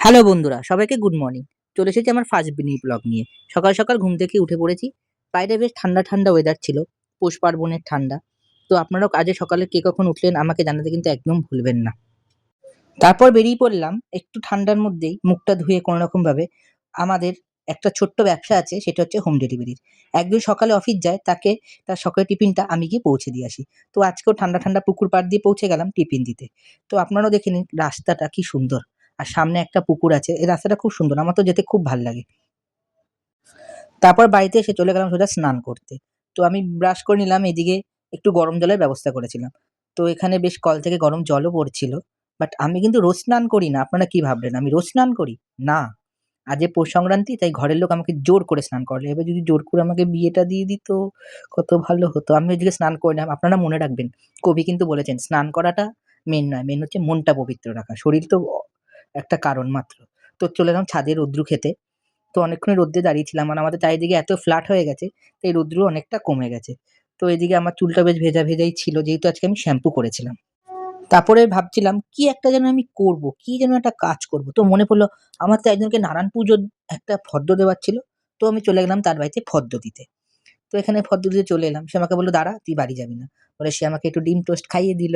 Hello বন্ধুরা, সবাইকে good morning. চলে এসেছি আমার ফার্স্ট মিনি ব্লগ নিয়ে। সকাল সকাল ঘুম থেকে উঠে পড়েছি। বাইরে বেশ ঠান্ডা ঠান্ডা ওয়েদার ছিল, পৌষ পার্বণের ঠান্ডা। তো আপনারাও আজকে সকালে কে কখন উঠলেন আমাকে জানাতে কিন্তু একদম ভুলবেন না। তারপর বেরিয়ে পড়লাম একটু ঠান্ডার মধ্যেই মুখটা ধুয়ে কোনো রকম ভাবে। আমাদের একটা ছোট্ট ব্যবসা আছে, সেটা হচ্ছে হোম ডেলিভারির। একজন সকালে অফিস যায়, তাকে তার সকালের টিফিনটা আমি গিয়ে পৌঁছে দিয়ে আসি। তো আজকেও ঠান্ডা ঠান্ডা পুকুর পাড় দিয়ে পৌঁছে গেলাম টিফিন দিতে। তো আপনারাও দেখে নিন রাস্তাটা কি সুন্দর, আর সামনে একটা পুকুর আছে। এই রাস্তাটা খুব সুন্দর, আমার তো যেতে খুব ভাল লাগে। তারপর বাড়িতে এসে চলে গেলাম সোজা স্নান করতে। তো আমি ব্রাশ করে নিলাম, এদিকে একটু গরম জলের ব্যবস্থা করেছিলাম। তো এখানে বেশ কল থেকে গরম জলও পড়ছিল। বাট আমি কিন্তু রোজ স্নান করি না। আপনারা কি ভাবলেন আমি রোজ স্নান করি? না। আজ যে পৌষ সংক্রান্তি, তাই ঘরের লোক আমাকে জোর করে স্নান করালো। এবার যদি জোর করে আমাকে বিয়েটা দিয়ে দিত, কত ভালো হতো। আমি ওইদিকে স্নান করে নিলাম। আপনারা মনে রাখবেন, কবি কিন্তু বলেছেন স্নান করাটা মেন নয়, মেন হচ্ছে মনটা পবিত্র রাখা। শরীর তো একটা কারণ মাত্র। তো চলে গেলাম ছাদে রৌদ্র খেতে। তো অনেকক্ষণ রোদ্রে দাঁড়িয়েছিলাম, আর আমাদের চারিদিকে এত ফ্ল্যাট হয়ে গেছে, তাই রৌদ্র অনেকটা কমে গেছে। তো এদিকে আমার চুলটা বেশ ভেজা ভেজাই ছিল, যেহেতু আজকে আমি শ্যাম্পু করেছিলাম। তারপরে ভাবছিলাম কি একটা যেন আমি করব, কি যেন একটা কাজ করব। তো মনে পড়লো আমার তো একজনকে নারায়ণ পুজোর একটা ফদ্দ দেওয়ার ছিল। তো আমি চলে গেলাম তার বাড়িতে ফদ্দ দিতে। তো এখানে ফদ্দ দিতে চলে এলাম। সে আমাকে বলল, "দাঁড়া, তুই বাড়ি যাবি না।" বলে সে আমাকে একটু ডিম টোস্ট খাইয়ে দিল।